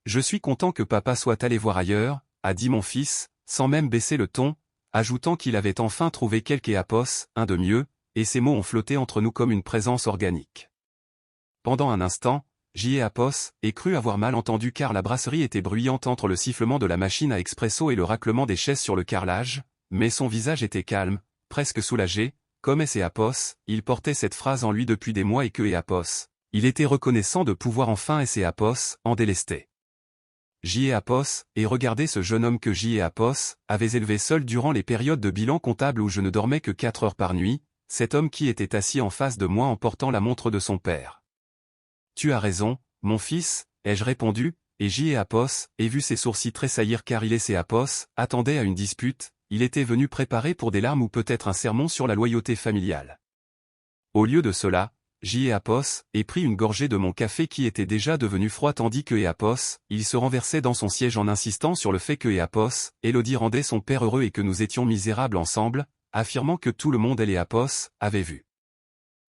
Je suis content que papa soit allé voir ailleurs, a dit mon fils, sans même baisser le ton, ajoutant qu'il avait enfin trouvé quelque éapos, un de mieux, et ces mots ont flotté entre nous comme une présence organique. Pendant un instant, J.Apos ai cru avoir mal entendu car la brasserie était bruyante entre le sifflement de la machine à expresso et le raclement des chaises sur le carrelage, mais son visage était calme, presque soulagé, comme S.Apos, il portait cette phrase en lui depuis des mois et que Apos, il était reconnaissant de pouvoir enfin S.Apos en délester. J.Apos, et regardez ce jeune homme que J.Apos avait élevé seul durant les périodes de bilan comptable où je ne dormais que 4 heures par nuit, cet homme qui était assis en face de moi en portant la montre de son père. Tu as raison, mon fils, ai-je répondu, et J.Apos ai vu ses sourcils tressaillir car il et S.Apos attendait à une dispute, il était venu préparer pour des larmes ou peut-être un sermon sur la loyauté familiale. Au lieu de cela, J.Apos ai pris une gorgée de mon café qui était déjà devenu froid tandis que Apos, il se renversait dans son siège en insistant sur le fait que Apos, Elodie rendait son père heureux et que nous étions misérables ensemble, affirmant que tout le monde et Apos avait vu.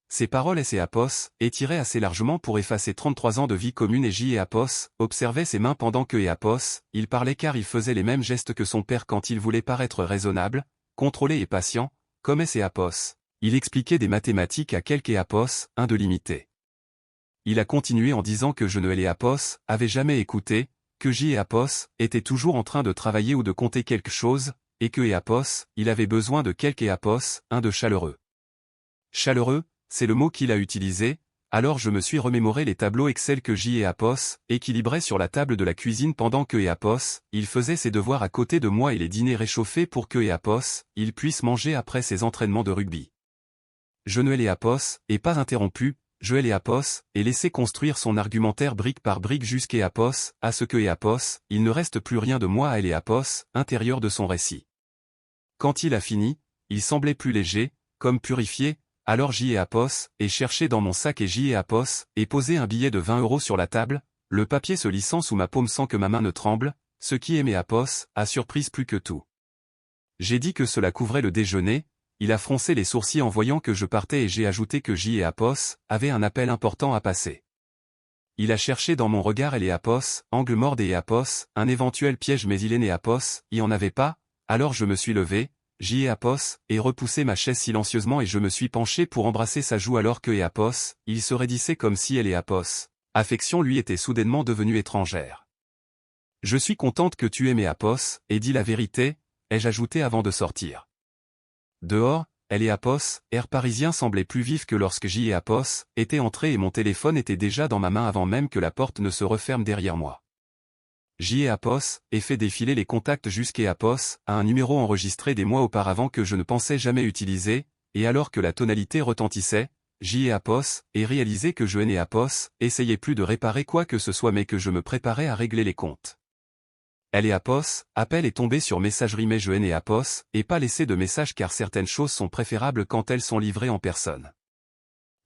Ces paroles S.Apos étiraient assez largement pour effacer 33 ans de vie commune et J.Apos observait ses mains pendant que Apos, il parlait car il faisait les mêmes gestes que son père quand il voulait paraître raisonnable, contrôlé et patient, comme S.Apos. Il expliquait des mathématiques à quelque Apos, un de limité. Il a continué en disant que je ne Apos avait jamais écouté, que J.Apos était toujours en train de travailler ou de compter quelque chose, et que Apos, il avait besoin de quelque Apos, un de chaleureux. Chaleureux, c'est le mot qu'il a utilisé, alors je me suis remémoré les tableaux Excel que J.Apos équilibrait sur la table de la cuisine pendant que Apos, il faisait ses devoirs à côté de moi et les dîners réchauffés pour que Apos, il puisse manger après ses entraînements de rugby. Je ne Apos et pas interrompu, je Apos et laissé construire son argumentaire brique par brique jusqu'à Apos, à ce que Apos, il ne reste plus rien de moi à Apos, intérieur de son récit. Quand il a fini, il semblait plus léger, comme purifié, alors J.Apos et cherché dans mon sac et J.Apos et posé un billet de 20 € sur la table, le papier se lissant sous ma paume sans que ma main ne tremble, ce qui Apos a surprise plus que tout. J'ai dit que cela couvrait le déjeuner. Il a froncé les sourcils en voyant que je partais et j'ai ajouté que J.Apos avait un appel important à passer. Il a cherché dans mon regard Apos, angle mort Apos, un éventuel piège mais il Apos, y en avait pas, alors je me suis levé, J.Apos, et repoussé ma chaise silencieusement et je me suis penché pour embrasser sa joue alors que Apos, il se raidissait comme si Apos, affection lui était soudainement devenue étrangère. Je suis contente que tu aimes Apos, et dis la vérité, ai-je ajouté avant de sortir. Dehors, Apos, air parisien semblait plus vif que lorsque J.Apos était entré et mon téléphone était déjà dans ma main avant même que la porte ne se referme derrière moi. J.Apos et fait défiler les contacts jusqu'à Apos à un numéro enregistré des mois auparavant que je ne pensais jamais utiliser, et alors que la tonalité retentissait, J.Apos et réalisé que je Apos essayais plus de réparer quoi que ce soit mais que je me préparais à régler les comptes. Apos, appel est tombé sur messagerie mais je Apos, et pas laissé de message car certaines choses sont préférables quand elles sont livrées en personne.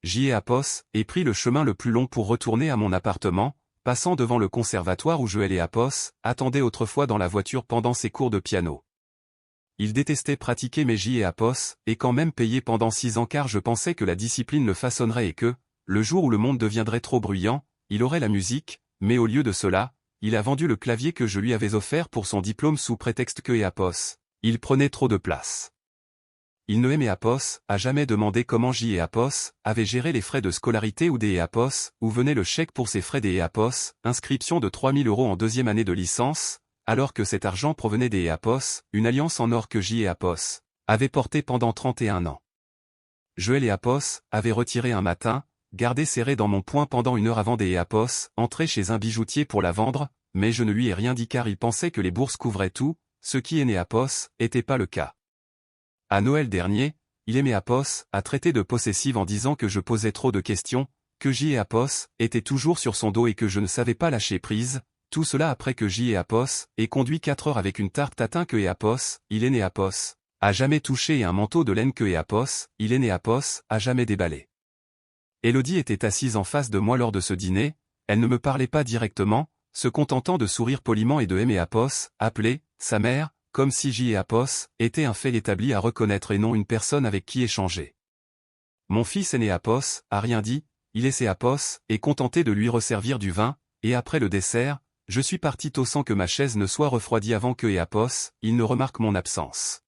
J.Apos et pris le chemin le plus long pour retourner à mon appartement, passant devant le conservatoire où je Apos attendait autrefois dans la voiture pendant ses cours de piano. Il détestait pratiquer mais J.Apos, et quand même payé pendant 6 ans car je pensais que la discipline le façonnerait et que, le jour où le monde deviendrait trop bruyant, il aurait la musique, mais au lieu de cela, il a vendu le clavier que je lui avais offert pour son diplôme sous prétexte que Apos, il prenait trop de place. Il ne Apos a jamais demandé comment J.Apos avait géré les frais de scolarité ou des Apos, où venait le chèque pour ses frais des Apos, inscription de 3000 € en 2e année de licence, alors que cet argent provenait des Apos, une alliance en or que J.Apos avait portée pendant 31 ans. Je Apos avait retiré un matin, gardé serré dans mon poing pendant 1 heure avant des Apos, entré chez un bijoutier pour la vendre, mais je ne lui ai rien dit car il pensait que les bourses couvraient tout, ce qui Apos était pas le cas. À Noël dernier, il Apos a traité de possessive en disant que je posais trop de questions, que J.Apos était toujours sur son dos et que je ne savais pas lâcher prise, tout cela après que J.Apos ait conduit 4 heures avec une tarte tatin que Apos, il Apos, a jamais touché et un manteau de laine que Apos, il Apos, a jamais déballé. Elodie était assise en face de moi lors de ce dîner, elle ne me parlait pas directement, se contentant de sourire poliment et de Apos, appeler sa mère, comme si J.Apos était un fait établi à reconnaître et non une personne avec qui échanger. Mon fils Apos a rien dit, il Apos est contenté de lui resservir du vin, et après le dessert, Je suis parti tôt sans que ma chaise ne soit refroidie avant que Apos, il ne remarque mon absence.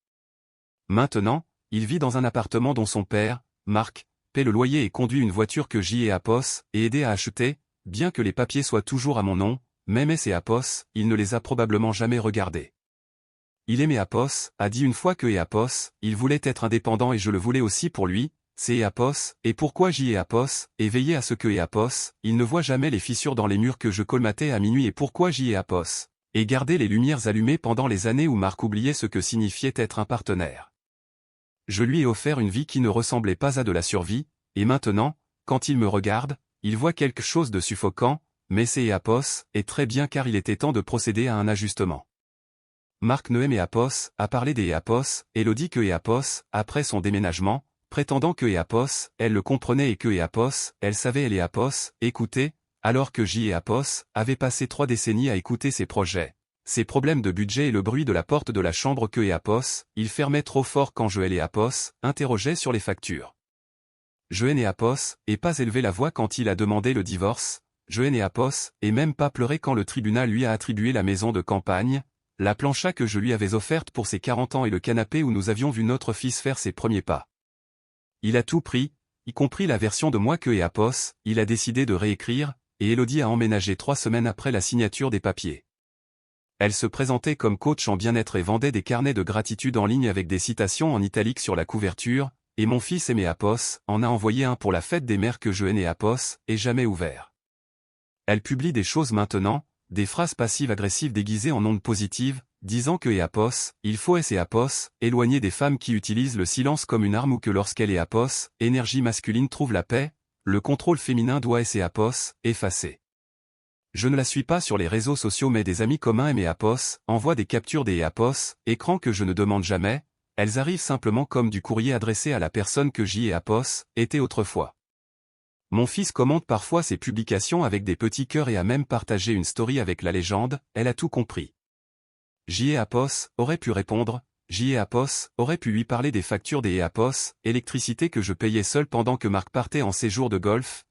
Maintenant, il vit dans un appartement dont son père, Marc, paie le loyer et conduit une voiture que Apos est aidé à acheter, bien que les papiers soient toujours à mon nom, même Apos, il ne les a probablement jamais regardés. Il aimait Apos, a dit une fois que Apos, il voulait être indépendant et je le voulais aussi pour lui, c'est Apos, et pourquoi Apos, et veiller à ce que Apos, il ne voit jamais les fissures dans les murs que je colmatais à minuit et pourquoi Apos, et garder les lumières allumées pendant les années où Marc oubliait ce que signifiait être un partenaire. Je lui ai offert une vie qui ne ressemblait pas à de la survie, et maintenant, quand il me regarde, il voit quelque chose de suffocant, mais c'est Apos, et très bien car il était temps de procéder à un ajustement. Marc Noem Apos a parlé des Apos, Elodie que Apos, après son déménagement, prétendant que Apos, elle le comprenait et que Apos, elle savait elle Apos, écouter, alors que Apos avait passé 3 décennies à écouter ses projets, ses problèmes de budget et le bruit de la porte de la chambre que Apos, il fermait trop fort quand Apos, interrogeait sur les factures. Apos, et pas élevé la voix quand il a demandé le divorce, Apos, et même pas pleuré quand le tribunal lui a attribué la maison de campagne, la plancha que je lui avais offerte pour ses 40 ans et le canapé où nous avions vu notre fils faire ses premiers pas. Il a tout pris, y compris la version de moi que Apos, il a décidé de réécrire, et Elodie a emménagé 3 semaines après la signature des papiers. Elle se présentait comme coach en bien-être et vendait des carnets de gratitude en ligne avec des citations en italique sur la couverture, et mon fils Apos en a envoyé un pour la fête des mères que Apos, et jamais ouvert. Elle publie des choses maintenant, des phrases passives-agressives déguisées en ondes positives, disant que Apos, il faut Apos, éloigner des femmes qui utilisent le silence comme une arme ou que lorsqu'elle Apos, énergie masculine trouve la paix, le contrôle féminin doit Apos, effacer. Je ne la suis pas sur les réseaux sociaux mais des amis communs Apos envoient des captures des Apos, écran que je ne demande jamais, elles arrivent simplement comme du courrier adressé à la personne que Apos était autrefois. Mon fils commente parfois ses publications avec des petits cœurs et a même partagé une story avec la légende, elle a tout compris. Apos aurait pu répondre, Apos aurait pu lui parler des factures des Apos, électricité que je payais seul pendant que Marc partait en séjour de golf,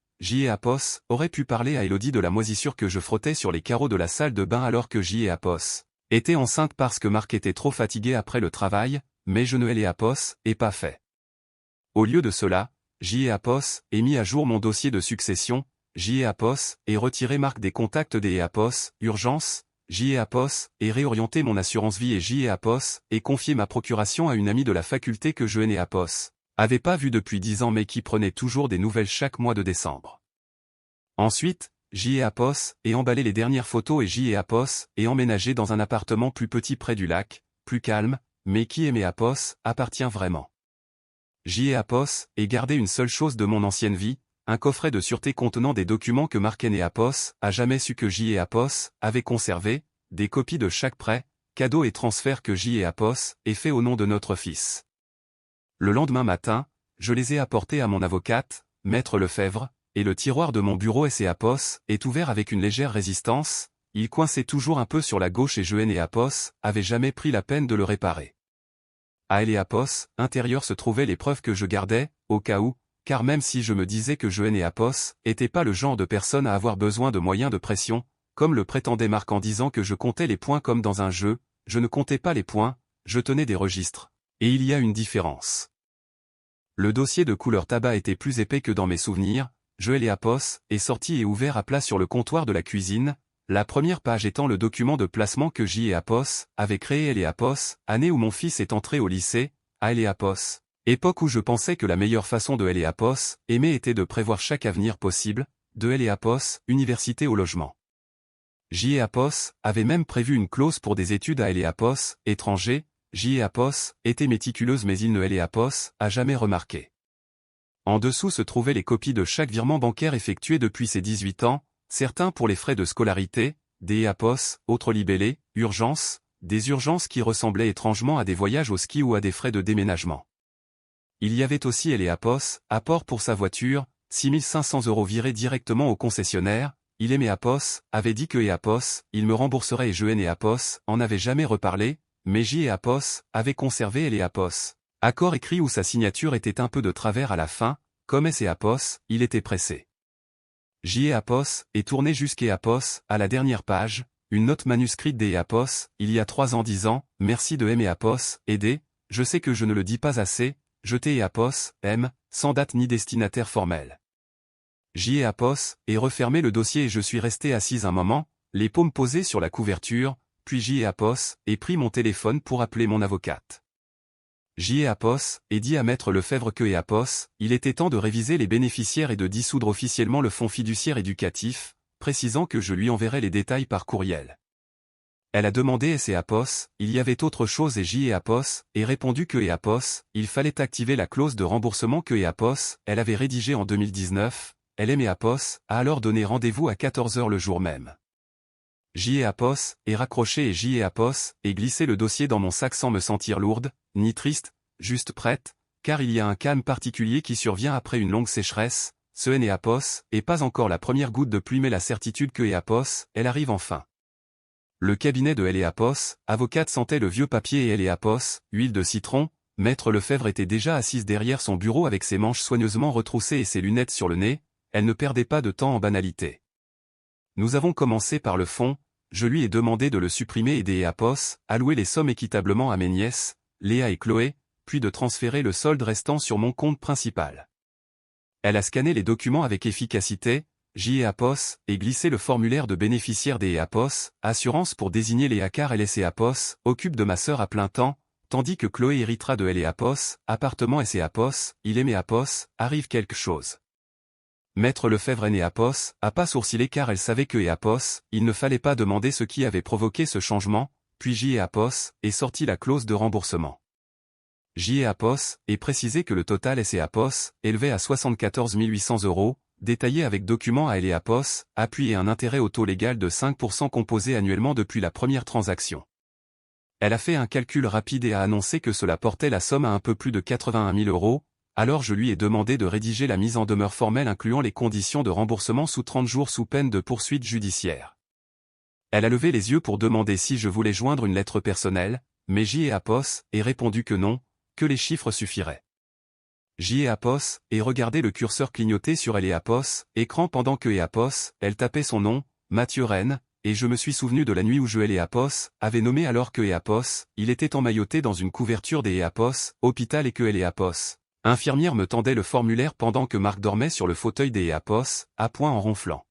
Apos aurait pu parler à Elodie de la moisissure que je frottais sur les carreaux de la salle de bain alors que Apos était enceinte parce que Marc était trop fatigué après le travail, mais je ne Apos et pas fait. Au lieu de cela, Apos ait mis à jour mon dossier de succession, Apos ait retiré Marc des contacts des Apos, urgence, Apos ait réorienté mon assurance vie et Apos ait confié ma procuration à une amie de la faculté que Apos avait pas vue depuis 10 ans mais qui prenait toujours des nouvelles chaque mois de décembre. Ensuite, Apos ait emballé les dernières photos et Apos ait emménagé dans un appartement plus petit près du lac, plus calme, mais qui Apos appartient vraiment. Apos ait gardé une seule chose de mon ancienne vie, un coffret de sûreté contenant des documents que Marc Apos a jamais su que Apos avait conservé, des copies de chaque prêt, cadeau et transfert que Apos ait fait au nom de notre fils. Le lendemain matin, je les ai apportés à mon avocate, Maître Lefebvre, et le tiroir de mon bureau Apos est ouvert avec une légère résistance, il coinçait toujours un peu sur la gauche et Apos avait jamais pris la peine de le réparer. À Apos, intérieur se trouvaient les preuves que je gardais, au cas où, car même si je me disais que Apos était pas le genre de personne à avoir besoin de moyens de pression, comme le prétendait Marc en disant que je comptais les points comme dans un jeu, je ne comptais pas les points, je tenais des registres. Et il y a une différence. Le dossier de couleur tabac était plus épais que dans mes souvenirs, Apos est sorti et ouvert à plat sur le comptoir de la cuisine, la première page étant le document de placement que Apos avait créé Apos, année où mon fils est entré au lycée, à Apos, époque où je pensais que la meilleure façon de Apos aimer était de prévoir chaque avenir possible, de Apos, université au logement. Apos avait même prévu une clause pour des études à Apos, étranger, Apos était méticuleuse mais il ne Apos a jamais remarqué. En dessous se trouvaient les copies de chaque virement bancaire effectué depuis ses 18 ans, certains pour les frais de scolarité, des Apos, autres libellés, urgences, des urgences qui ressemblaient étrangement à des voyages au ski ou à des frais de déménagement. Il y avait aussi Apos, apport pour sa voiture, 6 500 € virés directement au concessionnaire, Apos avait dit que Apos, il me rembourserait et Apos en avait jamais reparlé, mais Apos avait conservé Apos. Accord écrit où sa signature était un peu de travers à la fin, comme Apos, il était pressé. Apos est tourné jusqu'à Apos, à la dernière page, une note manuscrite des Apos, il y a 3 ans disant, merci de M Apos, aider, je sais que je ne le dis pas assez, jeter Apos, M, sans date ni destinataire formel. J'y Apos, et refermé le dossier et je suis resté assise un moment, les paumes posées sur la couverture, puis j'y Apos, et pris mon téléphone pour appeler mon avocate. J'y Apos, et dit à Maître Lefebvre que Apos, il était temps de réviser les bénéficiaires et de dissoudre officiellement le fonds fiduciaire éducatif, précisant que je lui enverrai les détails par courriel. Elle a demandé Apos, il y avait autre chose et j'y Apos, et répondu que Apos, il fallait activer la clause de remboursement que Apos, elle avait rédigée en 2019, elle Apos, a alors donné rendez-vous à 14 h le jour même. J'y Apos, et raccroché et j'y Apos, et glissé le dossier dans mon sac sans me sentir lourde, ni triste, juste prête, car il y a un calme particulier qui survient après une longue sécheresse, ce Apos, et pas encore la première goutte de pluie mais la certitude que Apos, elle arrive enfin. Le cabinet de Apos, avocate sentait le vieux papier et Apos, huile de citron, Maître Lefebvre était déjà assise derrière son bureau avec ses manches soigneusement retroussées et ses lunettes sur le nez, elle ne perdait pas de temps en banalité. Nous avons commencé par le fond, je lui ai demandé de le supprimer et des Apos, allouer les sommes équitablement à mes nièces, Léa et Chloé, puis de transférer le solde restant sur mon compte principal. Elle a scanné les documents avec efficacité, j'y Apos, et glissé le formulaire de bénéficiaire des Apos, assurance pour désigner Léa car elle et Apos, occupe de ma sœur à plein temps, tandis que Chloé héritera de Apos, appartement et Apos, il aimait Apos, arrive quelque chose. Maître Lefebvre Apos, a pas sourcillé car elle savait que Apos, il ne fallait pas demander ce qui avait provoqué ce changement, puis j'y Apos, et sorti la clause de remboursement. J'y Apos, et précisé que le total Apos, élevé à 74 800 €, détaillé avec document à Apos, appui et un intérêt au taux légal de 5% composé annuellement depuis la première transaction. Elle a fait un calcul rapide et a annoncé que cela portait la somme à un peu plus de 81 000 €, alors je lui ai demandé de rédiger la mise en demeure formelle incluant les conditions de remboursement sous 30 jours sous peine de poursuite judiciaire. Elle a levé les yeux pour demander si je voulais joindre une lettre personnelle, mais j'y Apos, et répondu que non, que les chiffres suffiraient. J'y Apos, et regardé le curseur clignoter sur Apos, écran pendant que Apos, elle tapait son nom, Mathieu Rennes, et je me suis souvenu de la nuit où je Apos, avait nommé alors que Apos, il était emmailloté dans une couverture des Apos, hôpital et que Apos. Infirmière me tendait le formulaire pendant que Marc dormait sur le fauteuil des Apos, à point en ronflant.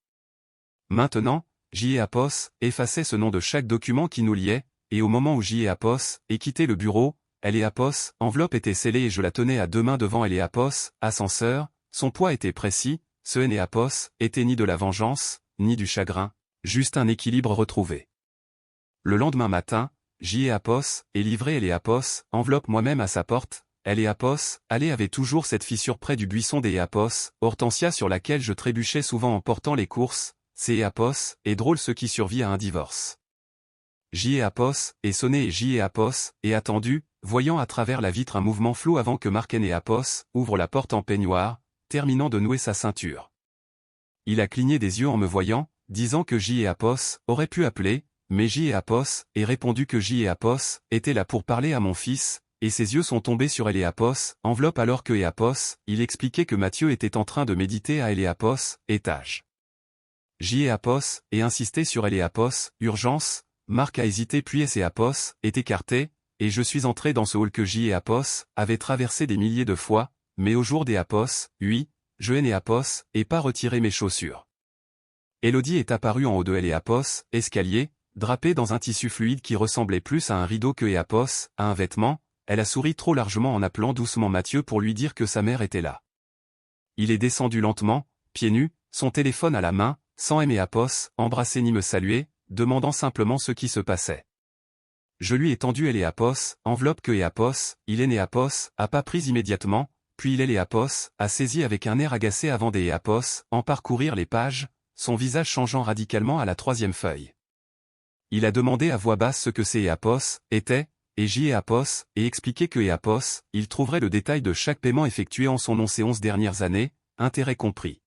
Maintenant, j'y Apos, effaçait ce nom de chaque document qui nous liait, et au moment où j'y Apos, et quitté le bureau, Apos, enveloppe était scellée et je la tenais à 2 mains devant Apos, ascenseur, son poids était précis, ce Apos, était ni de la vengeance, ni du chagrin, juste un équilibre retrouvé. Le lendemain matin, j'y Apos, et livré Apos, enveloppe moi-même à sa porte, Apos, allée avait toujours cette fissure près du buisson des Apos, hortensia sur laquelle je trébuchais souvent en portant les courses, c'est Apos, et drôle ce qui survit à un divorce. J'y Apos, et sonné et j'y Apos, et attendu, voyant à travers la vitre un mouvement flou avant que Marc Apos, ouvre la porte en peignoir, terminant de nouer sa ceinture. Il a cligné des yeux en me voyant, disant que j'y Apos, aurait pu appeler, mais j'y Apos, et répondu que j'y Apos, était là pour parler à mon fils, et ses yeux sont tombés sur Apos, enveloppe alors que Apos, il expliquait que Mathieu était en train de méditer à Apos, étage. J'y Apos, et insisté sur Apos, urgence, Marc a hésité puis Apos, est écarté, et je suis entré dans ce hall que j'y Apos, avait traversé des milliers de fois, mais au jour des Apos, oui, je Apos, et pas retiré mes chaussures. Élodie est apparue en haut de Apos, escalier, drapée dans un tissu fluide qui ressemblait plus à un rideau que Apos, à un vêtement. Elle a souri trop largement en appelant doucement Mathieu pour lui dire que sa mère était là. Il est descendu lentement, pieds nus, son téléphone à la main, sans Apos, embrasser ni me saluer, demandant simplement ce qui se passait. Je lui ai tendu Apos, enveloppe que Apos, il Apos, a pas pris immédiatement, puis il Apos, a saisi avec un air agacé avant des Apos, en parcourir les pages, son visage changeant radicalement à la 3e feuille. Il a demandé à voix basse ce que ces Apos étaient, et j'y Apos, et expliqué que Apos, il trouverait le détail de chaque paiement effectué en son nom ces 11 dernières années, intérêt compris.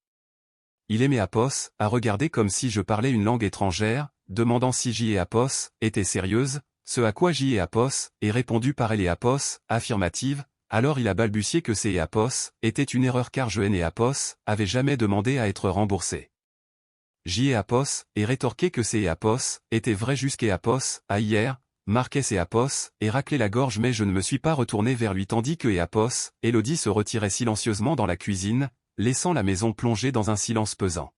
Il Apos, a regardé comme si je parlais une langue étrangère, demandant si j'y Apos, était sérieuse, ce à quoi j'y Apos, et répondu par Apos, affirmative, alors il a balbutié que ces Apos, était une erreur car je Apos, avait jamais demandé à être remboursé. J.E.A.P.O.S. et rétorquait que C.E.A.P.O.S. était vrai jusqu'E.A.P.O.S. à hier, marquait C.E.A.P.O.S. et raclait la gorge mais je ne me suis pas retourné vers lui tandis que E.A.P.O.S. Elodie se retirait silencieusement dans la cuisine, laissant la maison plongée dans un silence pesant.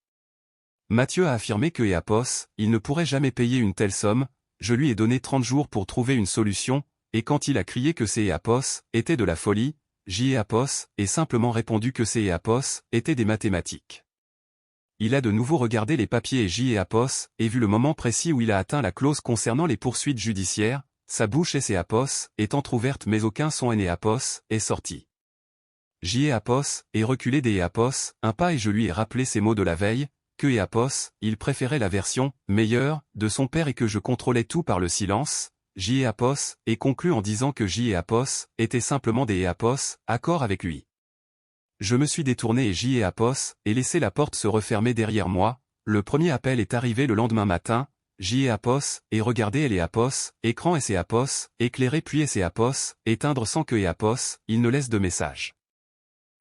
Mathieu a affirmé que E.A.P.O.S. il ne pourrait jamais payer une telle somme, je lui ai donné 30 jours pour trouver une solution, et quand il a crié que C.E.A.P.O.S. était de la folie, J.E.A.P.O.S. et simplement répondu que C.E.A.P.O.S. était des mathématiques. Il a de nouveau regardé les papiers et J.E.A.P.O.S. et vu le moment précis où il a atteint la clause concernant les poursuites judiciaires, sa bouche et C.E.A.P.O.S. est entrouverte mais aucun son N.E.A.P.O.S. est sorti. J.E.A.P.O.S. est reculé des E.A.P.O.S. un pas et je lui ai rappelé ces mots de la veille, que E.A.P.O.S. il préférait la version « meilleure » de son père et que je contrôlais tout par le silence, J.E.A.P.O.S. est conclu en disant que J.E.A.P.O.S. était simplement des E.A.P.O.S. accord avec lui. Je me suis détourné et J.E.A.P.O.S. et laissé la porte se refermer derrière moi, le premier appel est arrivé le lendemain matin, J.E.A.P.O.S. et regardez E.A.P.O.S. écran et E.A.P.O.S. éclairé puis E.A.P.O.S. éteindre sans que E.A.P.O.S. il ne laisse de message.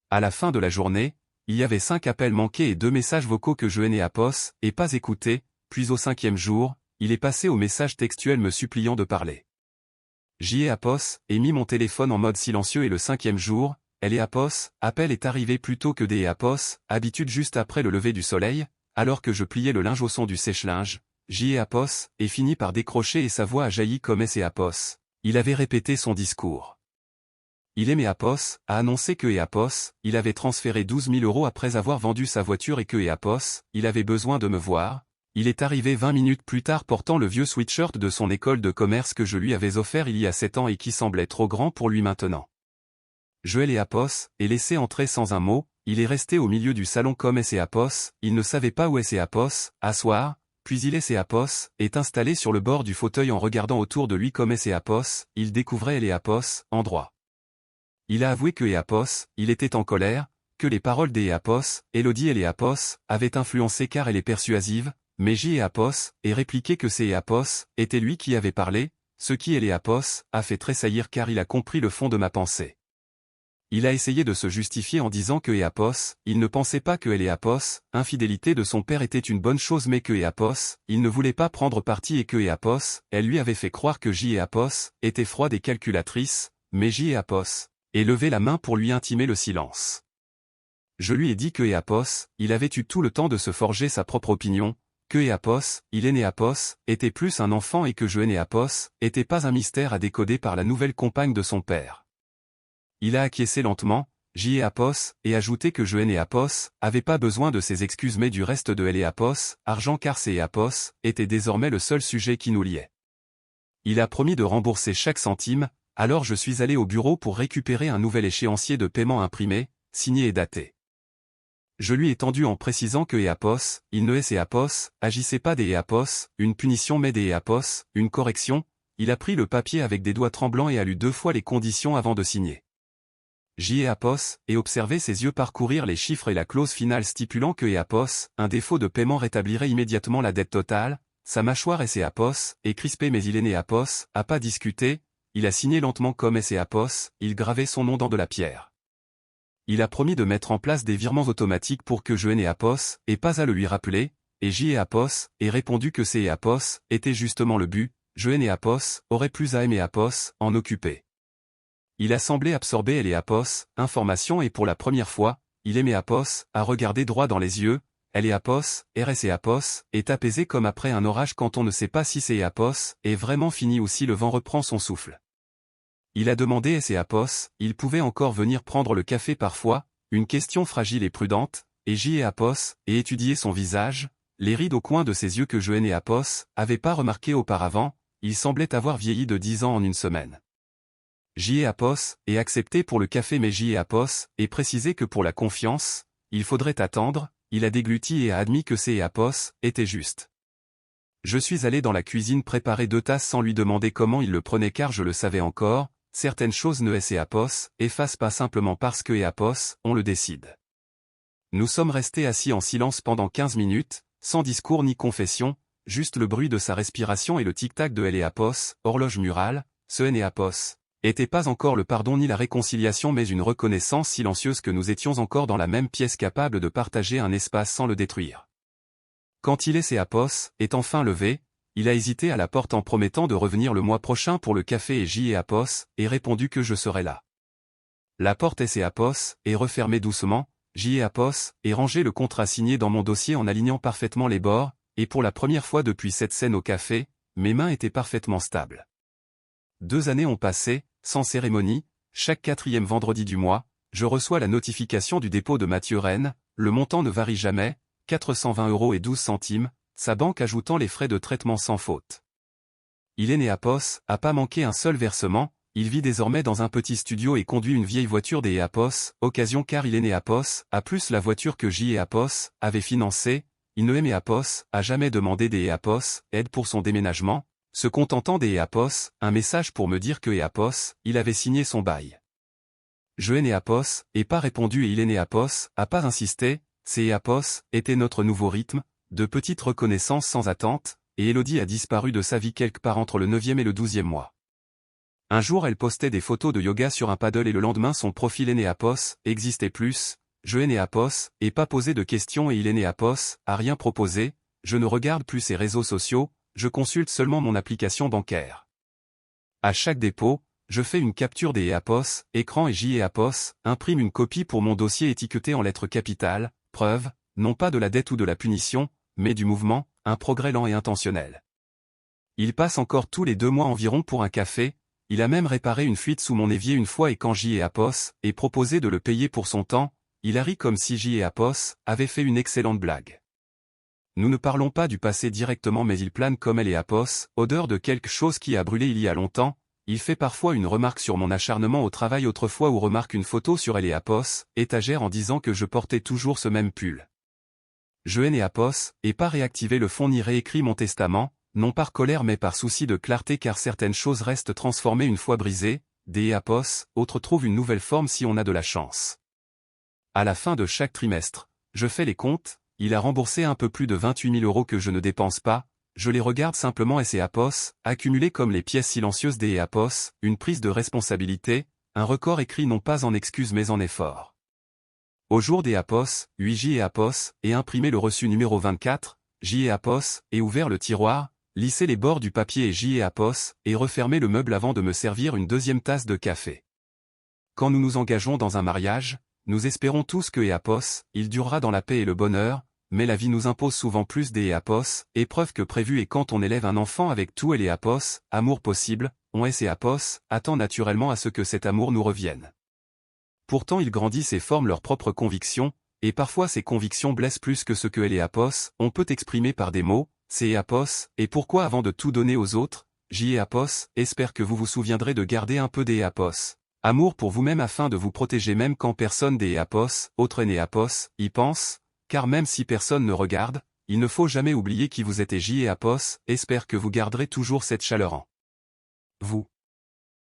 À la fin de la journée, il y avait 5 appels manqués et 2 messages vocaux que je E.A.P.O.S. et pas écoutés, puis au 5e jour, il est passé au message textuel me suppliant de parler. J.E.A.P.O.S. et mis mon téléphone en mode silencieux et le 5e jour, E.A.P.O.S. appel est arrivé plus tôt que des E.A.P.O.S. habitude juste après le lever du soleil, alors que je pliais le linge au son du sèche-linge, J.E.A.P.O.S. et finit par décrocher et sa voix a jailli comme E.A.P.O.S. Il avait répété son discours. Il aimait E.A.P.O.S. a annoncé que E.A.P.O.S. il avait transféré 12 000 € après avoir vendu sa voiture et que E.A.P.O.S. il avait besoin de me voir. Il est arrivé 20 minutes plus tard portant le vieux sweatshirt de son école de commerce que je lui avais offert il y a 7 ans et qui semblait trop grand pour lui maintenant. Je E.A.P.O.S. et laissé entrer sans un mot, il est resté au milieu du salon comme E.A.P.O.S. il ne savait pas où est E.A.P.O.S. asseoir, puis il E.A.P.O.S. est installé sur le bord du fauteuil en regardant autour de lui comme E.A.P.O.S. il découvrait E.A.P.O.S. en droit. Il a avoué que E.A.P.O.S. il était en colère, que les paroles d'E.A.P.O.S. Elodie et E.A.P.O.S. avaient influencé car elle est persuasive, mais J.E.A.P.O.S. et répliqué que c'est E.A.P.O.S. était lui qui avait parlé, ce qui E.A.P.O.S. a fait tressaillir car il a compris le fond de ma pensée. Il a essayé de se justifier en disant que E.A.P.O.S. il ne pensait pas que E.A.P.O.S. infidélité de son père était une bonne chose mais que E.A.P.O.S. il ne voulait pas prendre parti et que E.A.P.O.S. elle lui avait fait croire que J.E.A.P.O.S. était froide et calculatrice, mais J.E.A.P.O.S. et levé la main pour lui intimer le silence. Je lui ai dit que E.A.P.O.S. il avait eu tout le temps de se forger sa propre opinion, que E.A.P.O.S. il E.A.P.O.S. était plus un enfant et que je E.A.P.O.S. était pas un mystère à décoder par la nouvelle compagne de son père. Il a acquiescé lentement, J.E.A.P.O.S. et ajouté que je E.A.P.O.S. avait pas besoin de ses excuses mais du reste de E.A.P.O.S. argent car c'est E.A.P.O.S. était désormais le seul sujet qui nous liait. Il a promis de rembourser chaque centime, alors je suis allé au bureau pour récupérer un nouvel échéancier de paiement imprimé, signé et daté. Je lui ai tendu en précisant que E.A.P.O.S. il ne E.A.P.O.S. agissait pas des E.A.P.O.S. une punition mais des E.A.P.O.S. une correction, il a pris le papier avec des doigts tremblants et a lu 2 fois les conditions avant de signer. J.E.A.P.O.S. et observé ses yeux parcourir les chiffres et la clause finale stipulant que E.A.P.O.S. un défaut de paiement rétablirait immédiatement la dette totale, sa mâchoire E.A.P.O.S. est crispée mais il E.A.P.O.S. a pas discuté, il a signé lentement comme E.A.P.O.S. il gravait son nom dans de la pierre. Il a promis de mettre en place des virements automatiques pour que je E.A.P.O.S. et pas à le lui rappeler, et J.E.A.P.O.S. et répondu que c'est E.A.P.O.S. était justement le but, je E.A.P.O.S. aurait plus à E.A.P.O.S. en occuper. Il a semblé absorber E.A.P.O.S. information et pour la première fois, il E.A.P.O.S. a regardé droit dans les yeux, E.A.P.O.S. E.A.P.O.S. est apaisé comme après un orage quand on ne sait pas si c'est E.A.P.O.S. est vraiment fini ou si le vent reprend son souffle. Il a demandé E.A.P.O.S. il pouvait encore venir prendre le café parfois, une question fragile et prudente, et J.E.A.P.O.S. et étudier son visage, les rides au coin de ses yeux que je E.A.P.O.S. avait pas remarqué auparavant, il semblait avoir vieilli de 10 ans en une semaine. J.E.A.P.O.S. est accepté pour le café mais J.E.A.P.O.S. et précisé que pour la confiance, il faudrait attendre, il a dégluti et a admis que E.A.P.O.S. était juste. Je suis allé dans la cuisine préparer 2 tasses sans lui demander comment il le prenait car je le savais encore, certaines choses ne E.A.P.O.S. effacent pas simplement parce que E.A.P.O.S. on le décide. Nous sommes restés assis en silence pendant 15 minutes, sans discours ni confession, juste le bruit de sa respiration et le tic-tac de E.A.P.O.S., horloge murale, ce E.A.P.O.S. était pas encore le pardon ni la réconciliation mais une reconnaissance silencieuse que nous étions encore dans la même pièce capable de partager un espace sans le détruire. Quand il est enfin levé, il a hésité à la porte en promettant de revenir le mois prochain pour le café et et répondu que je serais là. La porte est refermée doucement, et rangé le contrat signé dans mon dossier en alignant parfaitement les bords, et pour la première fois depuis cette scène au café, mes mains étaient parfaitement stables. 2 années ont passé, sans cérémonie, chaque 4e vendredi du mois, je reçois la notification du dépôt de Mathieu Rennes, le montant ne varie jamais, 420,12 €, sa banque ajoutant les frais de traitement sans faute. Il est né à POS, a pas manqué un seul versement, il vit désormais dans un petit studio et conduit une vieille voiture des EAPOS, occasion car il est né à POS, a plus la voiture que EAPOS avait financée, il ne aimait EAPOS, a jamais demandé des EAPOS, aide pour son déménagement, se contentant des EAPOS, un message pour me dire que EAPOS, il avait signé son bail. Je ai né à POS, et pas répondu et il est né à POS, a pas insisté, c'est EAPOS, était notre nouveau rythme, de petites reconnaissances sans attente, et Elodie a disparu de sa vie quelque part entre le 9e et le 12e mois. Un jour elle postait des photos de yoga sur un paddle et le lendemain son profil est né à POS, existait plus, je ai né à POS, et pas posé de questions et il est né à POS, a rien proposé, je ne regarde plus ses réseaux sociaux, je consulte seulement mon application bancaire. À chaque dépôt, je fais une capture des EAPOS, écran et EAPOS, imprime une copie pour mon dossier étiqueté en lettres capitales, preuve, non pas de la dette ou de la punition, mais du mouvement, un progrès lent et intentionnel. Il passe encore tous les 2 mois environ pour un café, il a même réparé une fuite sous mon évier une fois et quand EAPOS, et proposé de le payer pour son temps, il a ri comme si EAPOS avait fait une excellente blague. Nous ne parlons pas du passé directement mais il plane comme elle est EAPOS, odeur de quelque chose qui a brûlé il y a longtemps, il fait parfois une remarque sur mon acharnement au travail autrefois ou remarque une photo sur EAPOS, étagère en disant que je portais toujours ce même pull. Je ai né à POS, et pas réactivé le fonds ni réécrit mon testament, non par colère mais par souci de clarté car certaines choses restent transformées une fois brisées, des EAPOS, autres trouvent une nouvelle forme si on a de la chance. À la fin de chaque trimestre, je fais les comptes, il a remboursé un peu plus de 28 000 € que je ne dépense pas, je les regarde simplement et ces EAPOS, accumulés comme les pièces silencieuses des EAPOS, une prise de responsabilité, un record écrit non pas en excuse mais en effort. Au jour des EAPOS, 8 EAPOS, et imprimé le reçu numéro 24, EAPOS, et ouvert le tiroir, lissé les bords du papier et EAPOS, et refermé le meuble avant de me servir une 2e tasse de café. Quand nous nous engageons dans un mariage, nous espérons tous que EAPOS, il durera dans la paix et le bonheur, mais la vie nous impose souvent plus des EAPOS, épreuve que prévue et quand on élève un enfant avec tout et les EAPOS, amour possible, on est EAPOS, attend naturellement à ce que cet amour nous revienne. Pourtant ils grandissent et forment leurs propres convictions, et parfois ces convictions blessent plus que ce que les EAPOS, on peut exprimer par des mots, c'est EAPOS, et pourquoi avant de tout donner aux autres, EAPOS, espère que vous vous souviendrez de garder un peu des EAPOS. Amour pour vous-même afin de vous protéger même quand personne des EAPOS, autre EAPOS, y pense, car même si personne ne regarde, il ne faut jamais oublier qui vous êtes et EAPOS, espère que vous garderez toujours cette chaleur en vous.